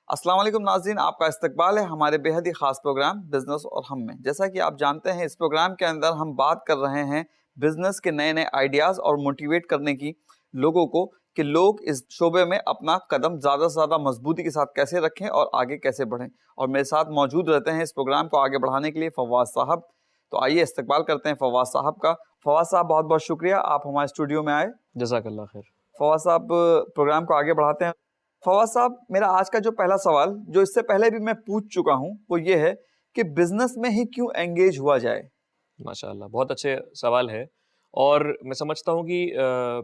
अस्सलाम वालेकुम नाज़रीन, आपका इस्तकबाल है हमारे बेहद ही ख़ास प्रोग्राम बिज़नेस और हम में। जैसा कि आप जानते हैं, इस प्रोग्राम के अंदर हम बात कर रहे हैं बिज़नेस के नए नए आइडियाज़ और मोटिवेट करने की लोगों को कि लोग इस शोबे में अपना कदम ज़्यादा से ज़्यादा मजबूती के साथ कैसे रखें और आगे कैसे बढ़ें। और मेरे साथ मौजूद रहते हैं इस प्रोग्राम को आगे बढ़ाने के लिए फवाद साहब। तो आइए इस्तकबाल करते हैं फवाद साहब का। फवाद साहब, बहुत बहुत शुक्रिया आप हमारे स्टूडियो में आए। जज़ाकल्लाह खैर। फवाद साहब, प्रोग्राम को आगे बढ़ाते हैं। फवाद साहब, मेरा आज का जो पहला सवाल, जो इससे पहले भी मैं पूछ चुका हूं, वो ये है कि बिजनेस में ही क्यों एंगेज हुआ जाए। माशाअल्लाह, बहुत अच्छे सवाल है। और मैं समझता हूँ कि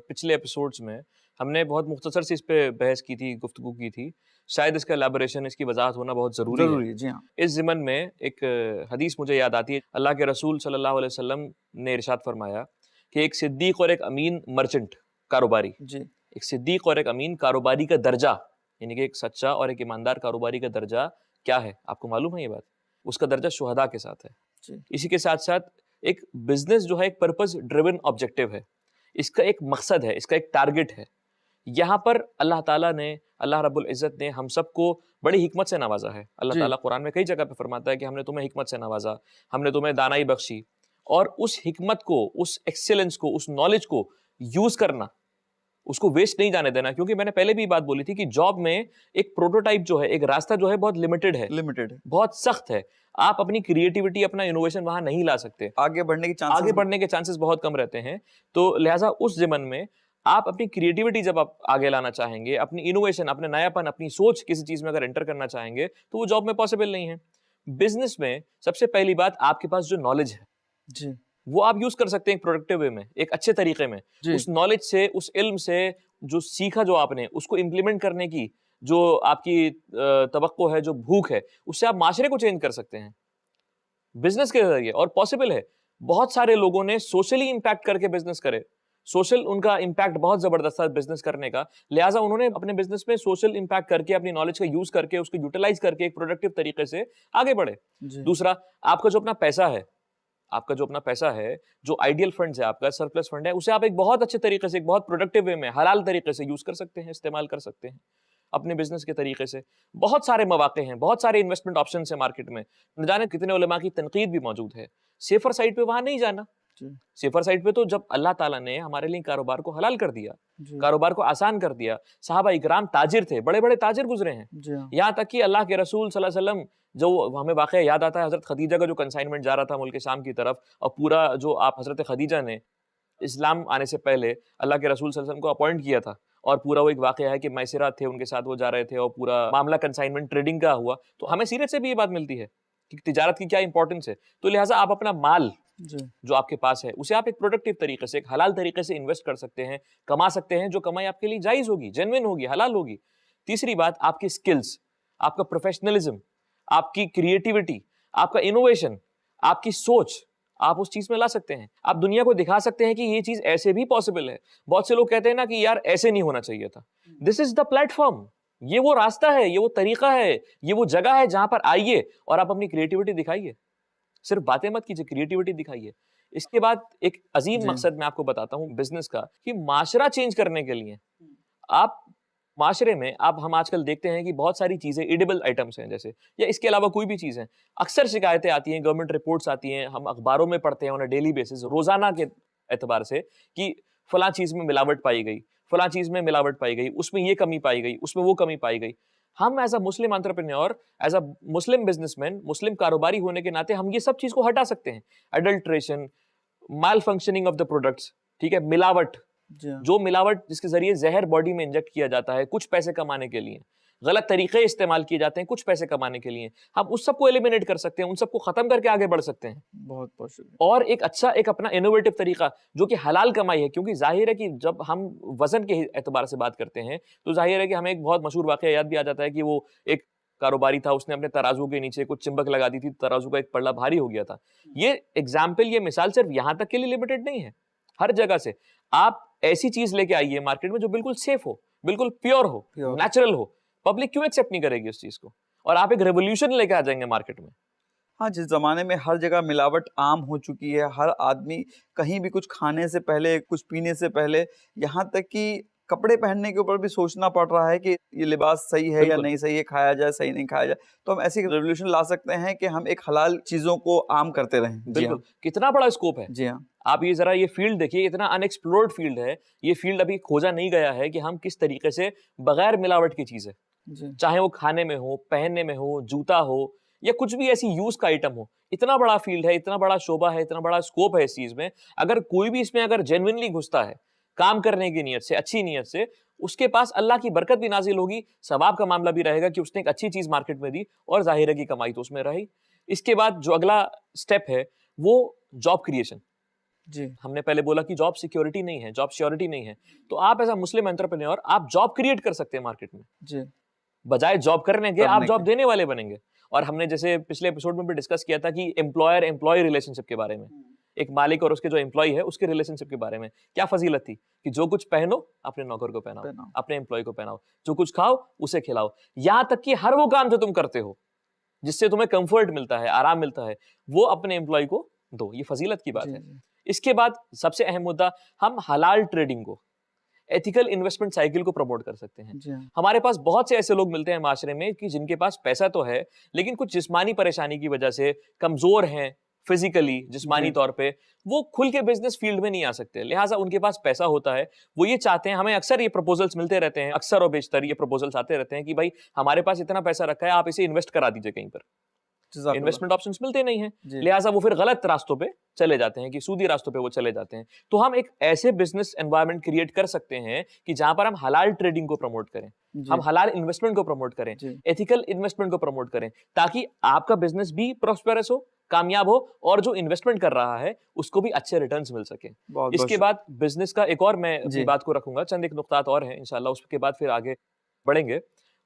पिछले एपिसोड्स में हमने बहुत मुख्तसर सी इस पे बहस की थी, गुफ्तगू की थी। शायद इसका एलैबोरेशन, इसकी वजाहत होना बहुत ज़रूरी है। जी हाँ। इस ज़िमन में एक हदीस मुझे याद आती है। अल्लाह के रसूल सल्लल्लाहु अलैहि वसल्लम ने इरशाद फरमाया कि एक सिद्दीक और एक अमीन मर्चेंट, कारोबारी, जी। एक सिद्दीक और एक अमीन कारोबारी का दर्जा, यानी कि एक सच्चा और एक ईमानदार कारोबारी का दर्जा क्या है, आपको मालूम है ये बात? उसका दर्जा शुहदा के साथ है। जी। इसी के साथ साथ एक बिजनेस जो है एक पर्पस ड्रिवन ऑब्जेक्टिव है, इसका एक मकसद है, इसका एक टारगेट है। यहाँ पर अल्लाह ताला ने, अल्लाह रब्बुल इज़्ज़त ने हम सबको बड़ी हिकमत से नवाजा है। अल्लाह ताला कुरान में कई जगह पे फरमाता है कि हमने तुम्हें हिकमत से नवाजा, हमने तुम्हें दानाई बख्शी। और उस हिकमत को, उस एक्सेलेंस को, उस नॉलेज को यूज करना, उसको वेस्ट नहीं जाने देना। क्योंकि मैंने पहले भी बात बोली थी कि जॉब में एक प्रोटोटाइप जो है, एक रास्ता जो है, बहुत लिमिटेड है, बहुत सख्त है। आप अपनी क्रिएटिविटी, अपना इनोवेशन वहां नहीं ला सकते, आगे बढ़ने के चांसेस बहुत कम रहते हैं। तो लिहाजा उस ज़मन में आप अपनी क्रिएटिविटी जब आप आगे लाना चाहेंगे, अपनी इनोवेशन, अपने नयापन, अपनी सोच किसी चीज में अगर एंटर करना चाहेंगे, तो वो जॉब में पॉसिबल नहीं है। बिजनेस में सबसे पहली बात, आपके पास जो नॉलेज है जी, वो आप यूज कर सकते हैं एक प्रोडक्टिव वे में, एक अच्छे तरीके में। उस नॉलेज से, उस इल्म से, जो सीखा जो आपने, उसको इम्प्लीमेंट करने की जो आपकी तवक्को है, जो भूख है, उससे आप माशरे को चेंज कर सकते हैं बिजनेस के जरिए। और पॉसिबल है, बहुत सारे लोगों ने सोशली इंपैक्ट करके बिजनेस करे, सोशल उनका इंपैक्ट बहुत जबरदस्त था बिजनेस करने का, लिहाजा उन्होंने अपने बिजनेस में सोशल इंपैक्ट करके, अपनी नॉलेज का यूज करके, उसको यूटिलाइज करके एक प्रोडक्टिव तरीके से आगे बढ़े। दूसरा, आपका जो अपना पैसा है, आपका जो अपना पैसा है, जो आइडियल फंड है, आपका सरप्लस फंड है, उसे आप एक बहुत अच्छे तरीके से, एक बहुत प्रोडक्टिव वे में, हलाल तरीके से यूज कर सकते हैं, इस्तेमाल कर सकते हैं अपने बिजनेस के तरीके से। बहुत सारे मौके हैं, बहुत सारे इन्वेस्टमेंट ऑप्शंस हैं मार्केट में, न जाने कितने उलमा की तनकीद भी मौजूद है। सेफर साइड पे वहां नहीं जाना। सेफर साइड पे तो जब अल्लाह ताला ने हमारे लिए कारोबार को हलाल कर दिया, कारोबार को आसान कर दिया, सहाबा इकराम ताजिर थे, बड़े बड़े ताजिर गुजरे हैं। यहाँ तक कि अल्लाह के रसूल सल्लल्लाहु अलैहि वसल्लम, जो हमें वाकया याद आता है, हजरत खदीजा का जो कंसाइनमेंट जा रहा था मुल्क शाम की तरफ, और पूरा जो आप हजरत खदीजा ने इस्लाम आने से पहले अल्लाह के रसूल सल्लल्लाहु अलैहि वसल्लम को अपॉइंट किया था, और पूरा वो एक वाकया है कि मैसरा थे उनके साथ, वो जा रहे थे और पूरा मामला कंसाइनमेंट ट्रेडिंग का हुआ। तो हमें सीरत से भी ये बात मिलती है कि तिजारत की क्या इंपॉर्टेंस है। तो लिहाजा आप अपना माल जो आपके पास है, उसे आप एक प्रोडक्टिव तरीके से, एक हलाल तरीके से इन्वेस्ट कर सकते हैं, कमा सकते हैं, जो कमाई आपके लिए जायज होगी, जेन्युइन होगी, हलाल होगी। तीसरी बात, आपकी स्किल्स, आपका प्रोफेशनलिज्म, आपकी क्रिएटिविटी, आपका इनोवेशन, आपकी सोच, आप उस चीज में ला सकते हैं। आप दुनिया को दिखा सकते हैं कि ये चीज ऐसे भी पॉसिबल है। बहुत से लोग कहते हैं ना कि यार ऐसे नहीं होना चाहिए था। दिस इज द प्लेटफॉर्म, ये वो रास्ता है, ये वो तरीका है, ये वो जगह है जहां पर आइए और आप अपनी क्रिएटिविटी दिखाइए। सिर्फ बातें मत कीजिए, क्रिएटिविटी दिखाइए। इसके बाद एक अजीम मकसद मैं आपको बताता हूं बिजनेस का, कि माशरा चेंज करने के लिए आप माशरे में, आप हम आजकल देखते हैं कि बहुत सारी चीजें एडिबल आइटम्स हैं, जैसे, या इसके अलावा कोई भी चीज है, अक्सर शिकायतें आती हैं, गवर्नमेंट रिपोर्ट्स आती हैं, हम अखबारों में पढ़ते हैं ऑन डेली बेसिस, रोजाना के एतबार से, कि फलां चीज में मिलावट पाई गई, फलां चीज में मिलावट पाई गई, उसमें ये कमी पाई गई, उसमें वो कमी पाई गई। हम as a Muslim entrepreneur, as a Muslim businessman, Muslim कारोबारी होने के नाते हम ये सब चीज को हटा सकते हैं। Adulteration, mall functioning of the products, ठीक है, मिलावट, जो मिलावट जिसके जरिए जहर बॉडी में इंजेक्ट किया जाता है कुछ पैसे कमाने के लिए, गलत तरीके इस्तेमाल किए जाते हैं कुछ पैसे कमाने के लिए, हम उस सबको एलिमिनेट कर सकते हैं, उन सबको खत्म करके आगे बढ़ सकते हैं। बहुत पॉसिबल। और एक अच्छा, एक अपना इनोवेटिव तरीका जो कि हलाल कमाई है, क्योंकि जाहिर है कि जब हम वजन के एतबार से बात करते हैं, तो जाहिर है कि हमें एक बहुत मशहूर वाकया याद भी आ जाता है कि वो एक कारोबारी था, उसने अपने तराजू के नीचे कुछ चिंबक लगा दी थी, तराजू का एक पल्ला भारी हो गया था। ये एग्जाम्पल, ये मिसाल सिर्फ यहां तक के लिए लिमिटेड नहीं है, हर जगह से आप ऐसी चीज लेके आइए मार्केट में जो बिल्कुल सेफ हो, बिल्कुल प्योर हो, नेचुरल हो। पब्लिक क्यों एक्सेप्ट नहीं करेगी उस चीज को, और आप एक रेवोल्यूशन लेके आ जाएंगे मार्केट में। हाँ, जिस ज़माने में हर जगह मिलावट आम हो चुकी है, हर आदमी कहीं भी कुछ खाने से पहले, कुछ पीने से पहले, यहाँ तक कि कपड़े पहनने के ऊपर भी सोचना पड़ रहा है कि ये लिबास सही है या नहीं सही है, खाया जाए सही नहीं खाया जाए, तो हम ऐसी रेवोल्यूशन ला सकते हैं कि हम एक हलाल चीजों को आम करते रहें। बिल्कुल, कितना बड़ा स्कोप है। जी हाँ, आप ये जरा ये फील्ड देखिए, इतना अनएक्सप्लोर्ड फील्ड है, ये फील्ड अभी खोजा नहीं गया है कि हम किस तरीके से बगैर मिलावट की चीजें, चाहे वो खाने में हो, पहनने में हो, जूता हो या कुछ भी ऐसी यूज का आइटम हो, इतना बड़ा फील्ड है, इतना बड़ा शोबा है, इतना बड़ा स्कोप है इस चीज में। अगर कोई भी इसमें अगर जेन्युइनली घुसता है काम करने की नीयत से, अच्छी नीयत से, उसके पास अल्लाह की बरकत भी नाजिल होगी, सवाब का मामला भी रहेगा कि उसने एक अच्छी चीज मार्केट में दी और जाहिर है की कमाई तो उसमें रही। इसके बाद जो अगला स्टेप है वो जॉब क्रिएशन। जी, हमने पहले बोला कि जॉब सिक्योरिटी नहीं है, जॉब श्योरिटी नहीं है, तो आप एज अ मुस्लिम एंटरप्रेन्योर आप जॉब क्रिएट कर सकते हैं मार्केट में। जी, बजाय जॉब करने के आप जॉब देने वाले बनेंगे। और हमने जैसे पिछले एपिसोड में भी डिस्कस किया था कि एम्प्लॉयर एम्प्लॉय रिलेशनशिप के बारे में, एक मालिक और उसके जो एम्प्लॉय है उसके रिलेशनशिप के बारे में क्या फजीलत थी कि जो कुछ पहनो अपने नौकर को पहनाओ, अपने एम्प्लॉय को पहनाओ, जो कुछ खाओ उसे खिलाओ, यहां तक कि हर वो काम जो तुम करते हो जिससे तुम्हें कंफर्ट मिलता है, आराम मिलता है, वो अपने एम्प्लॉय को दो। ये फजीलत की बात है। इसके बाद सबसे अहम मुद्दा, हम हलाल ट्रेडिंग को, एथिकल इन्वेस्टमेंट साइकिल को प्रमोट कर सकते हैं। हमारे पास बहुत से ऐसे लोग मिलते हैं माशरे में कि जिनके पास पैसा तो है लेकिन कुछ जिस्मानी परेशानी की वजह से कमजोर हैं, फिजिकली जिस्मानी तौर पे वो खुल के बिजनेस फील्ड में नहीं आ सकते, लिहाजा उनके पास पैसा होता है, वो ये चाहते हैं, हमें अक्सर ये प्रपोजल्स मिलते रहते हैं, अक्सर और बेशतर ये प्रपोजल्स आते रहते हैं कि भाई हमारे पास इतना पैसा रखा है, आप इसे इन्वेस्ट करा दीजिए कहीं पर। इन्वेस्टमेंट ऑप्शंस मिलते नहीं हैं, लिहाजा वो फिर गलत रास्तों पे चले जाते हैं कि सूदी रास्तों पे वो चले जाते हैं। तो हम एक ऐसे बिजनेस एनवायरनमेंट क्रिएट कर सकते हैं कि जहां पर हम हलाल ट्रेडिंग को प्रमोट करें, हम हलाल इन्वेस्टमेंट को प्रमोट करें, एथिकल इन्वेस्टमेंट को प्रमोट करें, ताकि आपका बिजनेस भी प्रॉस्पेरस हो, कामयाब हो और जो इन्वेस्टमेंट कर रहा है उसको भी अच्छे रिटर्न्स मिल सके। इसके बाद बिजनेस का एक और मैं अपनी बात को रखूंगा, चंद एक नुकतात और हैं इंशाल्लाह, उसके बाद फिर आगे बढ़ेंगे।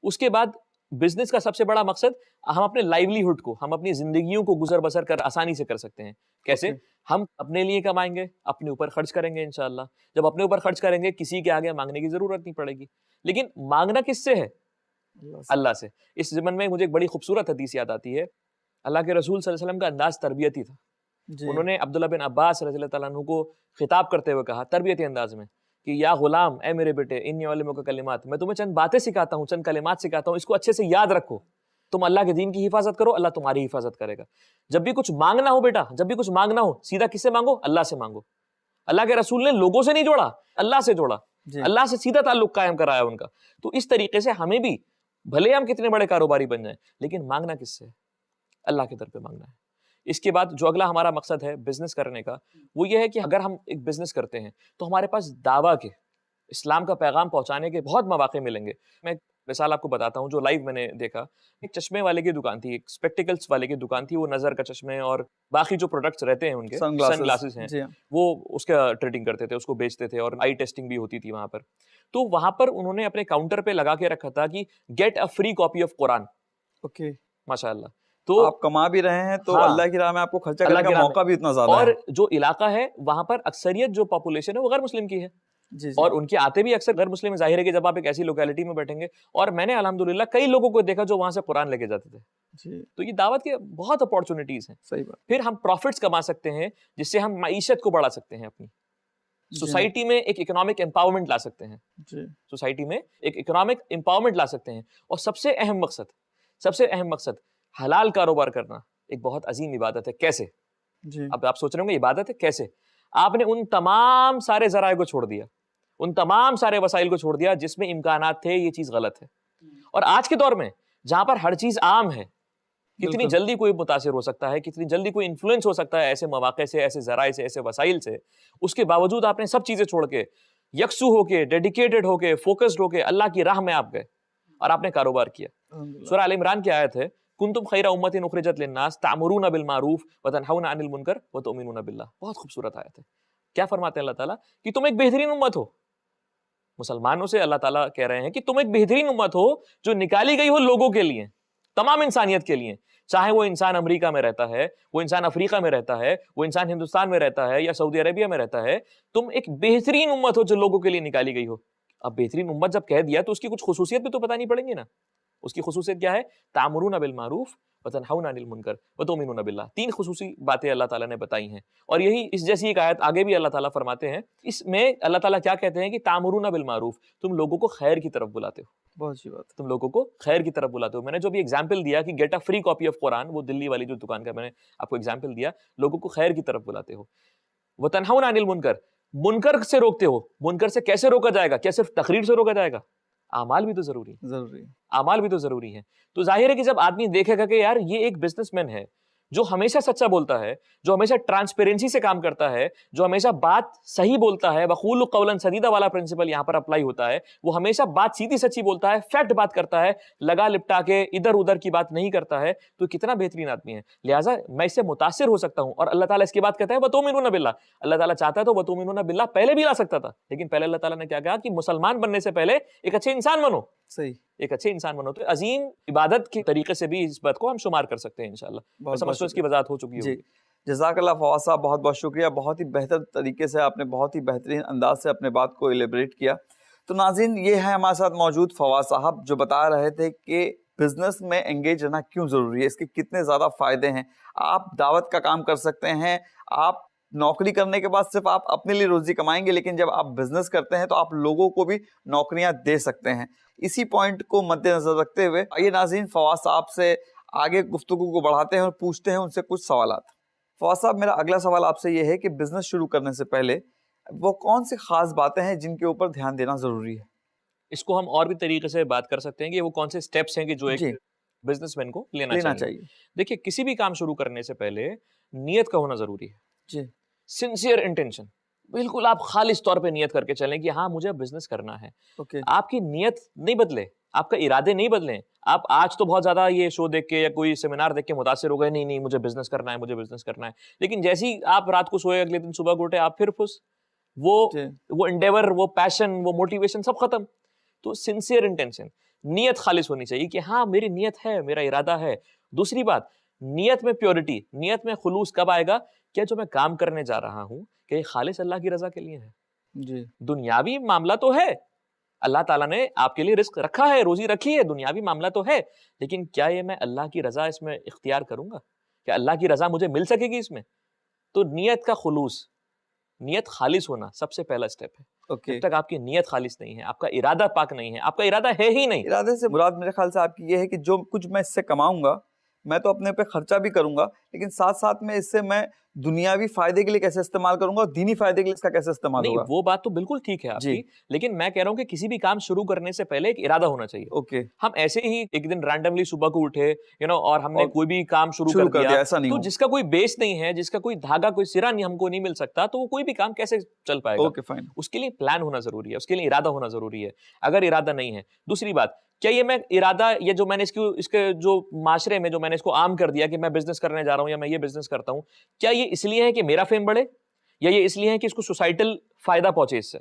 उसके बाद बिजनेस का सबसे बड़ा मकसद, हम अपने लाइवलीहुड को, हम अपनी जिंदगियों को गुजर बसर कर आसानी से कर सकते हैं। कैसे? हम अपने लिए कमाएंगे, अपने ऊपर खर्च करेंगे इंशाल्लाह। जब अपने ऊपर खर्च करेंगे किसी के आगे मांगने की जरूरत नहीं पड़ेगी। लेकिन मांगना किससे है? अल्लाह से। इस ज़मन में मुझे एक बड़ी खूबसूरत हदीस याद आती है। अल्लाह के रसूल सल्लल्लाहु अलैहि वसल्लम का अंदाज तरबियती था। उन्होंने अब्दुल्लाह बिन अब्बास रज़ियल्लाहु तआला अन्हु को खिताब करते हुए कहा तरबियती अंदाज में कि या गुलाम, ए मेरे बेटे, इन्नी उअल्लिमुका कलिमात, मैं तुम्हें चंद बातें सिखाता हूँ, चंद कलिमात सिखाता हूँ, इसको अच्छे से याद रखो। तुम अल्लाह के दीन की हिफाजत करो, अल्लाह तुम्हारी हिफाजत करेगा। जब भी कुछ मांगना हो बेटा, जब भी कुछ मांगना हो, सीधा किससे मांगो? अल्लाह से मांगो। अल्लाह के रसूल ने लोगों से नहीं जोड़ा, अल्लाह से जोड़ा, अल्लाह से सीधा ताल्लुक कायम कराया उनका। तो इस तरीके से हमें भी, भले हम कितने बड़े कारोबारी बन जाएं, लेकिन मांगना किससे है? अल्लाह के दर पे मांगना है। इसके बाद जो अगला हमारा मकसद है बिजनेस करने का, वो ये है कि अगर हम एक बिजनेस करते हैं तो हमारे पास दावा के, इस्लाम का पैगाम पहुंचाने के बहुत मौके मिलेंगे। मैं मिसाल आपको बताता हूँ जो लाइव मैंने देखा। एक चश्मे वाले की दुकान थी, एक स्पेक्टिकल्स वाले की दुकान थी, वो नजर का चश्मे और बाकी जो प्रोडक्ट्स रहते हैं उनके, सनग्लासेस हैं, वो उसका ट्रेडिंग करते थे, उसको बेचते थे और आई टेस्टिंग भी होती थी वहां पर। तो वहां पर उन्होंने अपने काउंटर पे लगा के रखा था कि get a free copy of Quran. Okay, माशाअल्लाह। तो आप कमा भी रहे हैं तो अल्लाह की राह में आपको खर्चा करने का मौका भी इतना ज्यादा है। और जो इलाका है वहां पर अक्सरियत जो पॉपुलेशन है वो गैर मुस्लिम की है। जी। और उनके आते भी अक्सर गैर मुस्लिम, जाहिर है कि जब आप एक ऐसी लोकेलिटी में बैठेंगे, और मैंने अल्हम्दुलिल्लाह कई लोगों को देखा जो वहां से कुरान लेके जाते थे। जी। तो ये दावत के बहुत अपॉर्चुनिटीज हैं। सही बात। फिर हम प्रॉफिट्स कमा सकते हैं जिससे हम मईशत को बढ़ा सकते हैं, अपनी सोसाइटी में एक इकोनॉमिक एम्पावरमेंट ला सकते हैं। जी। सोसाइटी में एक इकोनॉमिक एम्पावरमेंट ला सकते हैं। और सबसे अहम मकसद हलाल कारोबार करना एक बहुत अजीम इबादत है। कैसे? जी। अब आप सोच रहे होंगे इबादत है कैसे? आपने उन तमाम सारे जराए को छोड़ दिया, उन तमाम सारे वसाइल को छोड़ दिया जिसमें इम्कानात थे ये चीज गलत है। और आज के दौर में जहां पर हर चीज आम है, कितनी जल्दी कोई मुतासिर हो सकता है, कितनी जल्दी कोई इन्फ्लुएंस हो सकता है ऐसे मौके से, ऐसे जराए से, ऐसे वसाइल से, उसके बावजूद आपने सब चीजें छोड़ के यकसू होके, डेडिकेटेड होके, फोकस्ड होके अल्लाह की राह में आप गए और आपने कारोबार किया। सूरह आल इमरान की आयत है, कुंतुम खैरा उम्मतिन उखरिजत लिन्नास तामुरूना बिल मारूफ व तनहौना अनिल मुनकर व तुमिनूना बिल्लाह। बहुत खूबसूरत आयत है। क्या फरमाते हैं अल्लाह ताला कि तुम एक बेहतरीन उम्मत हो। मुसलमानों से अल्लाह ताला कह रहे हैं कि तुम एक बेहतरीन उम्मत हो जो निकाली गई हो लोगों के लिए, तमाम इंसानियत के लिए। चाहे वो इंसान अमेरिका में रहता है, वो इंसान अफ्रीका में रहता है, वो इंसान हिंदुस्तान में रहता है या सऊदी अरेबिया में रहता है, तुम एक बेहतरीन उम्मत हो जो लोगों के लिए निकाली गई हो। अब बेहतरीन उम्मत जब कह दिया तो उसकी कुछ खुसूसियत भी तो पता नहीं पड़ेंगी ना। उसकी खुसूसियत क्या है? तामुरून बिल मारूफ व तनहौना अनिल मुनकर व तुमिनूना बिल्लाह। 3 खुसूसी बातें अल्लाह ताला ने बताई हैं। और यही इस जैसी एक आयत आगे भी अल्लाह ताला फरमाते हैं। इसमें अल्लाह ताला क्या कहते हैं कि तामुरून बिल मारूफ, तुम लोगों को खैर की तरफ बुलाते हो। बहुत अच्छी बात। तुम लोगों को खैर की तरफ बुलाते हो। मैंने जो भी एग्जाम्पल दिया कि get a free copy of Quran, वो दिल्ली वाली जो दुकान का मैंने आपको एग्जाम्पल दिया, लोगों को खैर की तरफ बुलाते हो। व तनहौना अनिल मुनकर, मुनकर से रोकते हो। मुनकर से कैसे रोका जाएगा? क्या सिर्फ तकरीर से रोका जाएगा? आमाल भी तो जरूरी है, जरूरी है। आमाल भी तो जरूरी है। तो जाहिर है कि जब आदमी देखेगा कि यार ये एक बिजनेसमैन है जो हमेशा सच्चा बोलता है, जो हमेशा ट्रांसपेरेंसी से काम करता है, जो हमेशा बात सही बोलता है, वक़ूलु क़ौलन सदीदा वाला प्रिंसिपल यहाँ पर अप्लाई होता है। वो हमेशा बात सीधी सच्ची बोलता है, फैक्ट बात करता है, लगा लिपटा के इधर उधर की बात नहीं करता है, तो कितना बेहतरीन आदमी है। लिहाजा मैं इससे मुतासिर हो सकता हूँ। और अल्लाह ताला इसकी बात कहता है वतुमिनूना बिल्लाह। अल्लाह ताला चाहता है तो वतुमिनूना बिल्लाह पहले भी ला सकता था, लेकिन पहले अल्लाह ताला ने क्या कहा कि मुसलमान बनने से पहले एक अच्छे इंसान बनो। सही, एक अच्छे इंसान बनो। तो अजीम इबादत के तरीके से भी इस बात को हम शुमार कर सकते हैं इंशाल्लाह। मैं समझता हूं इसकी वजाहत हो चुकी जी। होगी। जज़ाकल्लाह फवाद साहब, बहुत बहुत शुक्रिया। बहुत ही बेहतर तरीके से आपने बहुत ही बेहतरीन अंदाज से अपने बात को एलिब्रेट किया। तो नाज़रीन, ये है हमारे साथ मौजूद फवाद साहब जो बता रहे थे कि बिजनेस में एंगेज रहना क्यों ज़रूरी है, इसके कितने ज़्यादा फ़ायदे हैं। आप दावत का काम कर सकते हैं, आप नौकरी करने के बाद सिर्फ आप अपने लिए रोजी कमाएंगे, लेकिन जब आप बिजनेस करते हैं तो आप लोगों को भी नौकरियां दे सकते हैं। इसी पॉइंट को मद्देनजर रखते हुए आइए नाज़रीन फवाद साहब से आगे गुफ्तगू को बढ़ाते हैं और पूछते हैं उनसे कुछ सवालात। फवाद साहब, मेरा अगला सवाल आपसे ये है कि बिजनेस शुरू करने से पहले वो कौन सी खास बातें हैं जिनके ऊपर ध्यान देना जरूरी है? इसको हम और भी तरीके से बात कर सकते हैं कि वो कौन से स्टेप्स हैं कि जो जी, एक बिजनेसमैन को लेना लेना चाहिए। चाहिए। देखिए, किसी भी काम शुरू करने से पहले नियत का होना जरूरी है। जी, सिंसियर इंटेंशन, बिल्कुल आप खालिस तौर पे नियत करके चलें कि हाँ मुझे बिजनेस करना है। ओके, आपकी नियत नहीं बदले, आपका इरादे नहीं बदले। आप आज तो बहुत ज्यादा ये शो देख के या कोई सेमिनार देख के मुतासिर हो गए, नहीं नहीं मुझे बिजनेस करना है, मुझे बिजनेस करना है। लेकिन जैसे ही आप रात को सोए, अगले दिन सुबह को उठे, आप फिर फुस। वो जी, वो इंडेवर, वो पैशन, वो मोटिवेशन सब खत्म। तो सिंसियर इंटेंशन, नियत खालिस होनी चाहिए कि हाँ मेरी नियत है, मेरा इरादा है। दूसरी बात, नियत में प्योरिटी, नियत में खुलूस कब आएगा? क्या जो मैं काम करने जा रहा हूँ क्या ये खालिस अल्लाह की रजा के लिए है? जी, दुनियावी मामला तो है, अल्लाह ताला ने आपके लिए रिस्क रखा है, रोजी रखी है, दुनियावी मामला तो है, लेकिन क्या ये मैं अल्लाह की रजा इसमें इख्तियार करूंगा? क्या अल्लाह की रजा मुझे मिल सकेगी इसमें? तो नियत का खुलूस, नियत खालिस होना सबसे पहला स्टेप है। ओके। जब तक आपकी नियत खालिस नहीं है, आपका इरादा पाक नहीं है, आपका इरादा है ही नहीं। इरादे से मुराद मेरे ख्याल से आपकी ये है कि जो कुछ मैं इससे कमाऊंगा मैं तो अपने पे खर्चा भी करूंगा, लेकिन साथ साथ में इससे मैं दुनियावी फायदे के लिए कैसे इस्तेमाल करूंगा और दीनी फायदे के लिए इसका कैसे इस्तेमाल नहीं, होगा। वो बात तो बिल्कुल ठीक है जी, आपकी, लेकिन मैं कह रहा हूं कि किसी भी काम शुरू करने से पहले एक इरादा होना चाहिए। ओके। हम ऐसे ही एक दिन रैंडमली सुबह को उठे और हमने और कोई भी काम शुरू शुरू कर दिया, ऐसा नहीं तो हो। जिसका कोई बेस नहीं है, जिसका कोई धागा, कोई सिरा नहीं, हमको नहीं मिल सकता, तो वो कोई भी काम कैसे चल पाएगा? Okay, fine. उसके लिए प्लान होना जरूरी है, उसके लिए इरादा होना जरूरी है। अगर इरादा नहीं है, दूसरी बात, क्या ये मैं इरादा, ये जो मैंने इसके जो माशरे में जो मैंने इसको आम कर दिया कि मैं बिजनेस करने जा रहा हूं या मैं ये बिजनेस करता हूं, क्या ये इसलिए है कि मेरा फेम बढ़े, या ये इसलिए है कि इसको सोसाइटल फायदा पहुंचे इससे,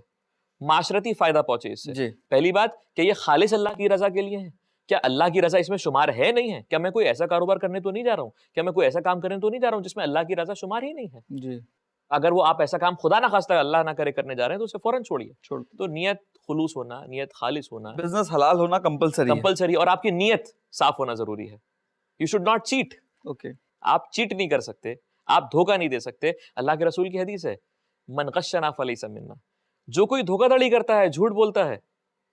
माशरती फायदा पहुंचे इससे? जी, पहली बात, क्या ये खालिस अल्लाह की रजा के लिए है? क्या अल्लाह की रजा इसमें शुमार है नहीं है? क्या मैं कोई ऐसा कारोबार करने तो नहीं जा रहा हूं, क्या मैं कोई ऐसा काम करने तो नहीं जा रहा हूं जिसमें अल्लाह की रजा शुमार ही नहीं है? जी, अगर वो आप ऐसा काम खुदा ना खास्ता अल्लाह ना करे करने जा रहे हैं तो उसे फौरन छोड़िए। छोड़। तो नियत खुलूस होना, नियत खालिस होना बिजनेस हलाल होना कंपलसरी है। कंपलसरी, और आपकी नियत साफ होना जरूरी है। You should not cheat. Okay, आप चीट नहीं कर सकते, आप धोखा नहीं दे सकते। अल्लाह के रसूल की हदीस है, मन गश्शना फलैसा मिन्ना, जो कोई धोखाधड़ी करता है, झूठ बोलता है,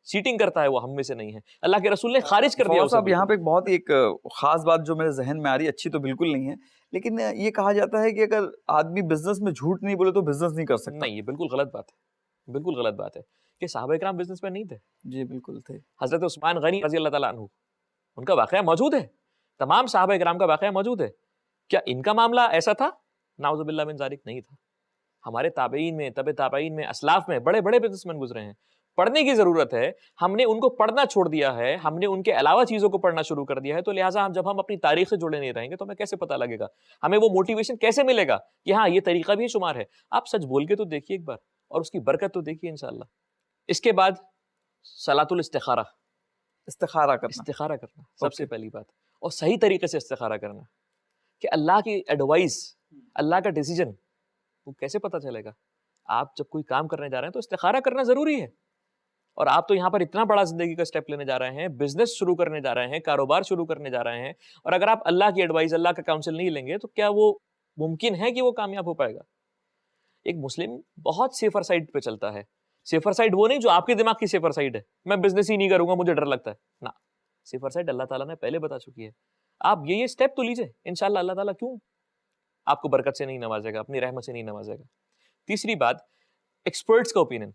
चीटिंग करता है, वो हम में से नहीं है। अल्लाह के रसूल ने खारिज कर दिया फवाद उसे साहब, यहाँ बिल्कुल। पे एक बहुत ही एक खास बात जो मेरे जहन में आ रही है, अच्छी तो बिल्कुल नहीं है, लेकिन ये कहा जाता है कि अगर आदमी बिजनेस में झूठ नहीं बोले तो बिजनेस नहीं कर सकता। नहीं, ये बिल्कुल गलत बात है, बिल्कुल गलत बात है कि साहबा इकराम बिजनेसमैन नहीं थे। जी, बिल्कुल थे। हजरत उस्मान गनी रजी अल्लाह ताला अन्हु, उनका वाकया मौजूद है, तमाम साहबा इकराम का वाकया मौजूद है। क्या इनका मामला ऐसा था? नाउजुबिल्लाह मिन ज़ालिक, नहीं था। हमारे ताबईन में, तबे ताबईन में, असलाफ में बड़े बड़े बिजनेसमैन गुजरे हैं। पढ़ने की जरूरत है, हमने उनको पढ़ना छोड़ दिया है, हमने उनके अलावा चीजों को पढ़ना शुरू कर दिया है। तो लिहाजा जब हम अपनी तारीख से जुड़े नहीं रहेंगे तो हमें कैसे पता लगेगा, हमें वो मोटिवेशन कैसे मिलेगा कि हाँ ये तरीका भी शुमार है। आप सच बोल के तो देखिए एक बार, और उसकी बरकत तो देखिए इंशाअल्लाह। इसके बाद सलातुल इस्तिखारा, इस्तिखारा करना। इस्तिखारा करना सबसे पहली बात, और सही तरीके से इस्तिखारा करना कि अल्लाह की एडवाइस, अल्लाह का डिसीजन वो कैसे पता चलेगा? आप जब कोई काम करने जा रहे हैं तो इस्तिखारा करना जरूरी है। और आप तो यहाँ पर इतना बड़ा जिंदगी का स्टेप लेने जा रहे हैं, बिजनेस शुरू करने जा रहे हैं, कारोबार शुरू करने जा रहे हैं, और अगर आप अल्लाह की एडवाइस, अल्लाह का काउंसिल नहीं लेंगे तो क्या वो मुमकिन है कि वो कामयाब हो पाएगा? एक मुस्लिम बहुत सेफर साइड पे चलता है। सेफर साइड वो नहीं जो आपके दिमाग की सेफर साइड है, मैं बिजनेस ही नहीं करूंगा, मुझे डर लगता है ना। सेफर साइड अल्लाह ताला ने पहले बता चुकी है। आप ये स्टेप तो लीजिए, इंशाल्लाह अल्लाह ताला क्यों आपको बरकत से नहीं नवाजेगा, अपनी रहमत से नहीं नवाजेगा। तीसरी बात, एक्सपर्ट्स का ओपिनियन,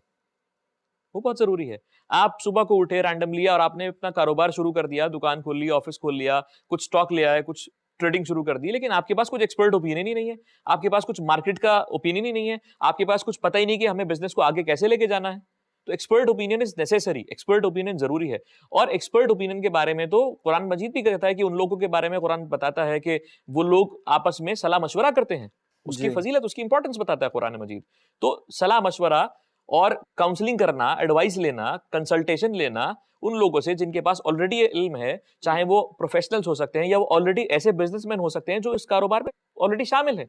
वो बहुत जरूरी है। आप सुबह को उठे रैंडमली और आपने अपना कारोबार शुरू कर दिया, दुकान खोल ली, ऑफिस खोल लिया, कुछ स्टॉक ले आए, कुछ ट्रेडिंग शुरू कर दी, लेकिन आपके पास कुछ एक्सपर्ट ओपिनियन ही नहीं है, आपके पास कुछ मार्केट का ओपिनियन ही नहीं है, आपके पास कुछ पता ही नहीं कि हमें बिजनेस को आगे कैसे लेके जाना है। तो expert opinion is necessary, expert opinion जरूरी है। और एक्सपर्ट ओपिनियन के बारे में तो कुरान मजीद भी कहता है कि उन लोगों के बारे में कुरान बताता है कि वो लोग आपस में सलाह मशवरा करते हैं, उसकी फजीलत, उसकी इंपॉर्टेंस बताता है कुरान मजीद। तो सलाह मशवरा और काउंसलिंग करना, एडवाइस लेना, कंसल्टेशन लेना उन लोगों से जिनके पास ऑलरेडी ये इल्म है, चाहे वो प्रोफेशनल्स हो सकते हैं या वो ऑलरेडी ऐसे बिजनेसमैन हो सकते हैं जो इस कारोबार में ऑलरेडी शामिल हैं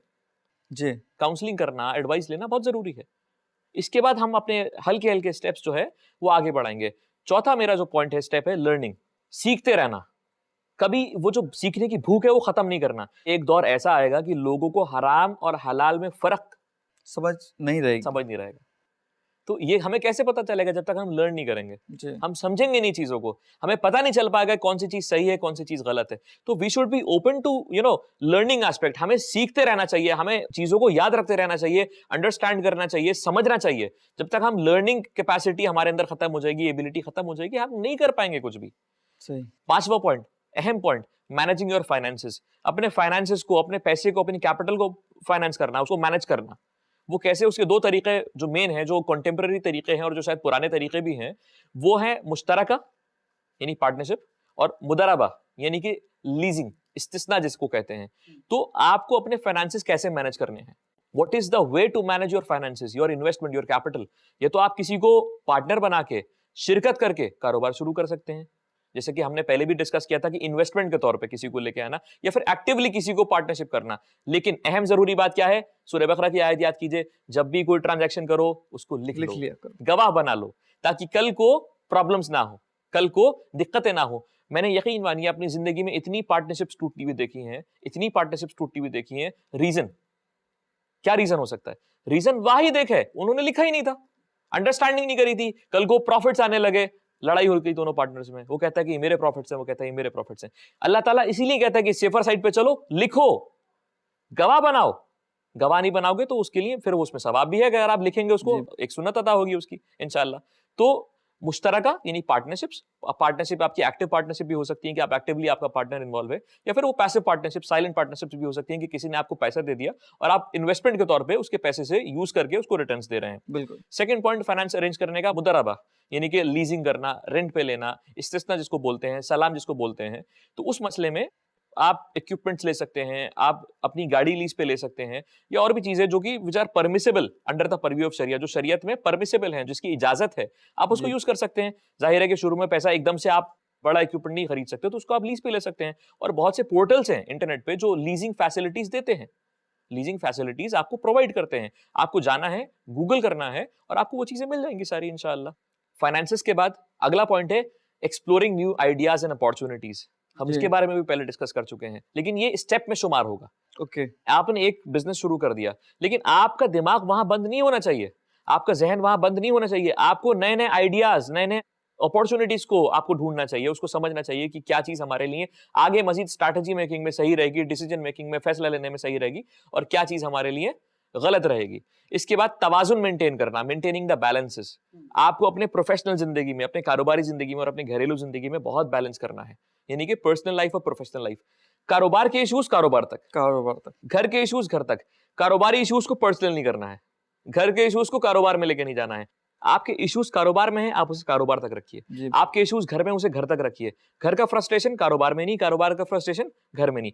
जी। काउंसलिंग करना, एडवाइस लेना बहुत जरूरी है। इसके बाद हम अपने हल्के हल्के स्टेप्स जो है वो आगे बढ़ाएंगे। चौथा मेरा जो पॉइंट है, स्टेप है लर्निंग, सीखते रहना। कभी वो जो सीखने की भूख है वो खत्म नहीं करना। एक दौर ऐसा आएगा कि लोगों को हराम और हलाल में फर्क समझ नहीं रहेगा। तो ये हमें कैसे पता चलेगा? जब तक हम लर्न नहीं करेंगे, हम समझेंगे नहीं चीजों को, हमें पता नहीं चल पाएगा कौन सी चीज सही है, कौन सी चीज गलत है। तो we should be open to learning aspect. हमें सीखते रहना चाहिए, हमें चीजों को याद रखते रहना चाहिए, अंडरस्टैंड करना चाहिए, समझना चाहिए। जब तक हम लर्निंग कैपेसिटी हमारे अंदर खत्म हो जाएगी, एबिलिटी खत्म हो जाएगी, हम नहीं कर पाएंगे कुछ भी। सही। पांचवा पॉइंट, अहम पॉइंट, मैनेजिंग योर फाइनेंसेस। अपने फाइनेंसेस को, अपने पैसे को, अपनी कैपिटल को फाइनेंस करना, उसको मैनेज करना। वो कैसे? उसके दो तरीके जो मेन है, जो कंटेम्पररी तरीके हैं और जो शायद पुराने तरीके भी हैं, वो है मुश्तरका यानी पार्टनरशिप, और मुदराबा यानी कि लीजिंग, इस्तिस्ना जिसको कहते हैं। तो आपको अपने फाइनेंसेस कैसे मैनेज करने हैं? What is the way to manage your finances, your investment, your capital? ये तो आप किसी को पार्टनर बना के, शिरकत करके कारोबार शुरू कर सकते हैं, जैसे कि हमने पहले भी डिस्कस किया था कि इन्वेस्टमेंट के तौर पे किसी को लेके आना, या फिर एक्टिवली किसी को पार्टनरशिप करना। लेकिन अहम जरूरी बात क्या है? सूरह बकरा की आयत याद कीजिए, जब भी कोई ट्रांजैक्शन करो उसको लिख लिया करो, गवाह बना लो, ताकि कल को प्रॉब्लम्स ना हो, कल को दिक्कतें ना हो। मैंने यकीन मानिए अपनी जिंदगी में इतनी पार्टनरशिप्स टूटती हुई देखी हैं, इतनी पार्टनरशिप्स टूटती हुई देखी हैं। रीजन क्या रीजन हो सकता है? रीजन वाहिद एक है, उन्होंने लिखा ही नहीं था, अंडरस्टैंडिंग नहीं करी थी, कल को प्रॉफिट्स आने लगे, लड़ाई हो गई दोनों पार्टनर्स में, वो कहता है कि मेरे प्रॉफिट्स हैं, वो कहता है मेरे प्रॉफिट्स हैं। अल्लाह ताला इसीलिए कहता है कि सेफर साइड पे चलो, लिखो, गवाह बनाओ। गवाह नहीं बनाओगे तो उसके लिए फिर उसमें सवाब भी है, अगर आप लिखेंगे उसको एक सुन्नत अता होगी उसकी इंशाल्लाह। तो मुश्तरका यानी पार्टनरशिप्स, पार्टनरशिप आपकी एक्टिव पार्टनरशिप भी हो सकती है कि आप एक्टिवली आपका पार्टनर इन्वॉल्व है, या फिर वो पैसिव पार्टनरशिप, साइलेंट पार्टनरशिप भी हो सकती है कि किसी ने आपको पैसा दे दिया और आप इन्वेस्टमेंट के तौर पे उसके पैसे से यूज करके उसको रिटर्न्स दे रहे हैं। बिल्कुल। सेकंड पॉइंट, फाइनेंस अरेंज करने का, मुदराबा यानी कि लीजिंग करना, रेंट पे लेना, इस्तिस्ना जिसको बोलते हैं, सलाम जिसको बोलते हैं। तो उस मसले में आप इक्विपमेंट्स ले सकते हैं, आप अपनी गाड़ी लीज पे ले सकते हैं, या और भी चीजें जो कि which are permissible under the purview of Sharia, जो शरीयत में परमिसेबल हैं, जिसकी इजाजत है, आप उसको यूज कर सकते हैं। जाहिर है कि शुरू में पैसा एकदम से आप बड़ा इक्विपमेंट नहीं खरीद सकते, तो उसको आप लीज पे ले सकते हैं। और बहुत से पोर्टल्स हैं इंटरनेट पे जो लीजिंग फैसिलिटीज देते हैं, लीजिंग फैसिलिटीज आपको प्रोवाइड करते हैं। आपको जाना है, गूगल करना है, और आपको वो चीजें मिल जाएंगी सारी इंशाअल्लाह। फाइनेंसेस के बाद अगला पॉइंट है exploring new ideas and opportunities. हम इसके बारे में भी पहले डिस्कस कर चुके हैं, लेकिन ये स्टेप में शुमार होगा। ओके। आपने एक बिजनेस शुरू कर दिया, लेकिन आपका दिमाग वहां बंद नहीं होना चाहिए, आपका जहन वहां बंद नहीं होना चाहिए। आपको नए नए आइडियाज, नए नए अपॉर्चुनिटीज को आपको ढूंढना चाहिए, उसको समझना चाहिए कि क्या चीज हमारे लिए आगे मजीद स्ट्रैटेजी मेकिंग में सही रहेगी, डिसीजन मेकिंग में, फैसला लेने में सही रहेगी, और क्या चीज हमारे लिए गलत रहेगी। इसके बाद तवाजुन मेंटेन करना, मेंटेनिंग द बैलेंसेस। आपको अपने प्रोफेशनल जिंदगी में, अपने कारोबारी जिंदगी में और अपने घरेलू जिंदगी में बहुत बैलेंस करना है, यानी कि पर्सनल लाइफ और प्रोफेशनल लाइफ। कारोबार के इश्यूज कारोबार तक, घर के इश्यूज घर तक। कारोबारी इश्यूज को पर्सनल नहीं करना है, घर के इश्यूज को कारोबार में लेके नहीं जाना है। आपके इश्यूज कारोबार में है, आप उसे कारोबार तक रखिए। आपके इश्यूज घर में, उसे घर तक रखिए। घर का फ्रस्ट्रेशन कारोबार में नहीं, कारोबार का फ्रस्ट्रेशन घर में नहीं।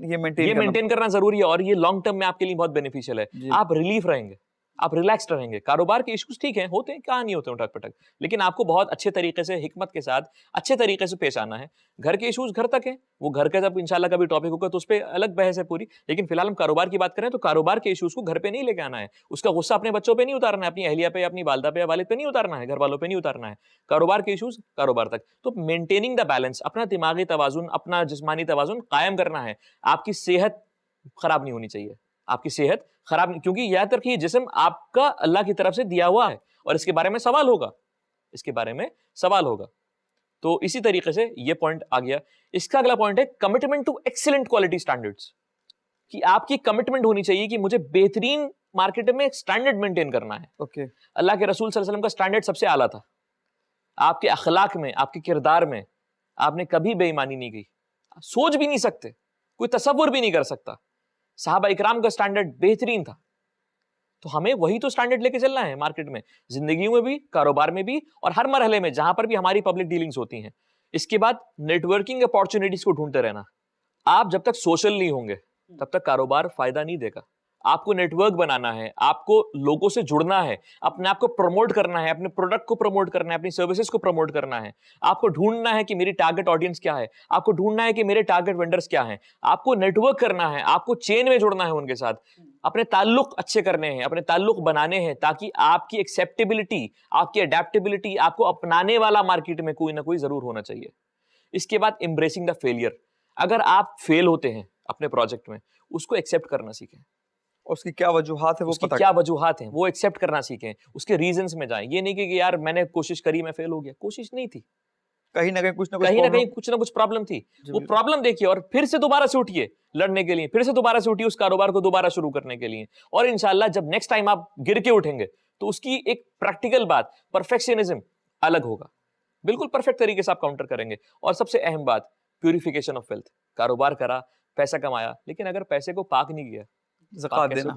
ये मेंटेन करना जरूरी है, और ये लॉन्ग टर्म में आपके लिए बहुत बेनिफिशियल है। आप रिलीफ रहेंगे, आप रिलैक्स्ड रहेंगे। कारोबार के इश्यूज ठीक हैं, होते हैं, कहाँ नहीं होते उठक पटक, लेकिन आपको बहुत अच्छे तरीके से, हिकमत के साथ, अच्छे तरीके से पेश आना है। घर के इश्यूज घर तक हैं, वो घर का जब इंशाल्लाह कभी टॉपिक होगा तो उस पर अलग बहस है पूरी, लेकिन फिलहाल हम कारोबार की बात करें तो कारोबार के इश्यूज को घर पे नहीं लेके आना है। उसका गुस्सा अपने बच्चों पे नहीं उतारना है, अपनी अहलिया पे, अपनी वालदा पे या वालिद पे नहीं उतारना है, घर वालों पे नहीं उतारना है। कारोबार के इश्यूज कारोबार तक। तो मेंटेनिंग द बैलेंस, अपना दिमागी तवाजुन, अपना जिस्मानी तवाजुन कायम करना है। आपकी सेहत खराब नहीं होनी चाहिए, आपकी सेहत खराब नहीं, क्योंकि याद रखिए जिस्म आपका अल्लाह की तरफ से दिया हुआ है और इसके बारे में सवाल होगा, इसके बारे में सवाल होगा। तो इसी तरीके से ये पॉइंट आ गया। इसका अगला पॉइंट है commitment to excellent quality standards, कि आपकी कमिटमेंट होनी चाहिए कि मुझे बेहतरीन मार्केट में स्टैंडर्ड मेंटेन करना है। ओके। अल्लाह के रसूल सल्लल्लाहु अलैहि वसल्लम का स्टैंडर्ड सबसे आला था। आपके अखलाक में, आपके किरदार में आपने कभी बेईमानी नहीं की, सोच भी नहीं सकते, कोई तसव्वुर भी नहीं कर सकता। साहबा इकराम का स्टैंडर्ड बेहतरीन था। तो हमें वही तो स्टैंडर्ड लेके चलना है मार्केट में, जिंदगी में भी, कारोबार में भी, और हर मरहले में जहां पर भी हमारी पब्लिक डीलिंग्स होती हैं। इसके बाद नेटवर्किंग अपॉर्चुनिटीज को ढूंढते रहना। आप जब तक सोशल नहीं होंगे तब तक कारोबार फायदा नहीं देगा। आपको नेटवर्क बनाना है, आपको लोगों से जुड़ना है, अपने आप को प्रमोट करना है, अपने प्रोडक्ट को प्रमोट करना है, अपनी सर्विसेज को प्रमोट करना है। आपको ढूंढना है कि मेरी टारगेट ऑडियंस क्या है, आपको ढूंढना है कि मेरे टारगेट वेंडर्स क्या हैं, आपको नेटवर्क करना है, आपको चेन में जुड़ना है उनके साथ, अपने ताल्लुक अच्छे करने हैं, अपने ताल्लुक बनाने हैं, ताकि आपकी एक्सेप्टेबिलिटी, आपकी अडेप्टेबिलिटी, आपको अपनाने वाला मार्केट में कोई ना कोई जरूर होना चाहिए। इसके बाद एम्ब्रेसिंग द फेलियर। अगर आप फेल होते हैं अपने प्रोजेक्ट में, उसको एक्सेप्ट करना सीखें। उसकी क्या वजूहात है वो उसकी पता क्या वजूहात हैं वो एक्सेप्ट करना सीखें, उसके रीजंस में जाएं। ये नहीं कि यार मैंने कोशिश करी, मैं फेल हो गया, कोशिश नहीं थी, कहीं ना कहीं कुछ ना कुछ प्रॉब्लम थी। वो प्रॉब्लम देखिए और फिर से दोबारा से उठिए लड़ने के लिए, फिर से दोबारा से उठिए उस कारोबार को दोबारा शुरू करने के लिए। और इंशाल्लाह जब नेक्स्ट टाइम आप गिर के उठेंगे तो उसकी एक प्रैक्टिकल बात, परफेक्शनिज्म अलग होगा, बिल्कुल परफेक्ट तरीके से आप काउंटर करेंगे। और सबसे अहम बात, प्यूरिफिकेशन ऑफ वेल्थ। कारोबार करा, पैसा कमाया, लेकिन अगर पैसे को पाक नहीं किया, ज़कात देना।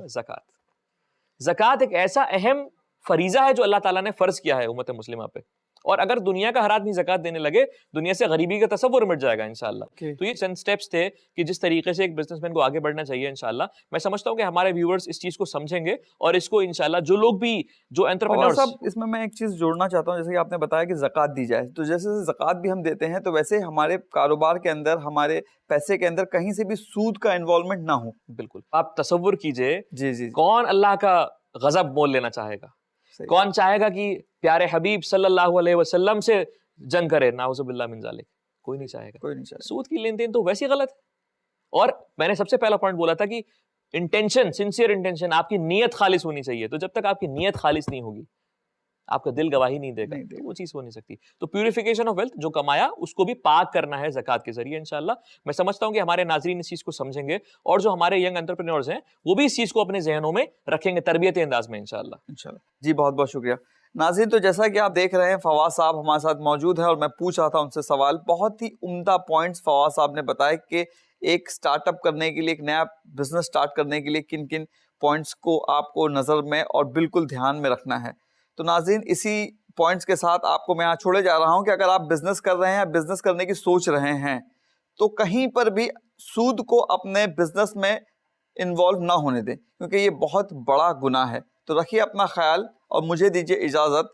ज़कात एक ऐसा अहम फरीजा है जो अल्लाह ताला ने फर्ज किया है उम्मत मुस्लिमा पे। और अगर दुनिया का हर आदमी ज़कात देने लगे, दुनिया से गरीबी का तसव्वुर मिट जाएगा इंशाल्लाह। तो ये चंद स्टेप्स थे कि जिस तरीके से एक बिजनेसमैन को आगे बढ़ना चाहिए इंशाल्लाह। मैं समझता हूँ कि हमारे व्यूअर्स इस चीज को समझेंगे और इसको इंशाल्लाह जो लोग भी, जो एंटरप्रेन्योर्स। और सब इसमें मैं एक चीज जोड़ना चाहता हूँ, जैसे कि आपने बताया कि ज़कात दी जाए, तो जैसे ज़कात भी हम देते हैं, तो वैसे हमारे कारोबार के अंदर, हमारे पैसे के अंदर कहीं से भी सूद का इन्वॉल्वमेंट ना हो। बिल्कुल, आप तसव्वुर कीजिए, जी। कौन अल्लाह का गजब मोल लेना चाहेगा, कौन चाहेगा कि प्यारे हबीब सल्लल्लाहु अलैहि वसल्लम से जंग करे, नाउज़ुबिल्लाह मिन ज़ालिक, कोई नहीं चाहेगा। सूद की लेन देन तो वैसे ही गलत है। और मैंने सबसे पहला पॉइंट बोला था कि इंटेंशन, सिंसियर इंटेंशन, आपकी नीयत खालिस होनी चाहिए। तो जब तक आपकी नीयत खालिस नहीं होगी, आपका दिल गवाही नहीं देगा, तो वो चीज हो नहीं सकती। तो प्यूरिफिकेशन ऑफ वेल्थ, जो कमाया उसको भी पाक करना है ज़कात के जरिए इंशाल्लाह। मैं समझता हूं कि हमारे नाज़रीन इस चीज को समझेंगे और जो हमारे यंग एंटरप्रेन्योर्स हैं वो भी इस चीज को अपने जहनों में रखेंगे तर्बियत अंदाज में इंशाल्लाह। जी, बहुत बहुत शुक्रिया नाज़रीन। तो जैसा कि आप देख रहे हैं, फवाद साहब हमारे साथ मौजूद है और मैं पूछ रहा था उनसे सवाल। बहुत ही उम्दा पॉइंट्स फवाद साहब ने बताया कि एक स्टार्टअप करने के लिए, एक नया बिजनेस स्टार्ट करने के लिए किन किन पॉइंट्स को आपको नज़र में और बिल्कुल ध्यान में रखना है। तो नाज़रीन, इसी पॉइंट्स के साथ आपको मैं यहाँ छोड़े जा रहा हूँ कि अगर आप बिजनेस कर रहे हैं, बिजनेस करने की सोच रहे हैं, तो कहीं पर भी सूद को अपने बिजनेस में इन्वॉल्व ना होने दें, क्योंकि ये बहुत बड़ा गुनाह है। तो रखिए अपना ख्याल और मुझे दीजिए इजाज़त।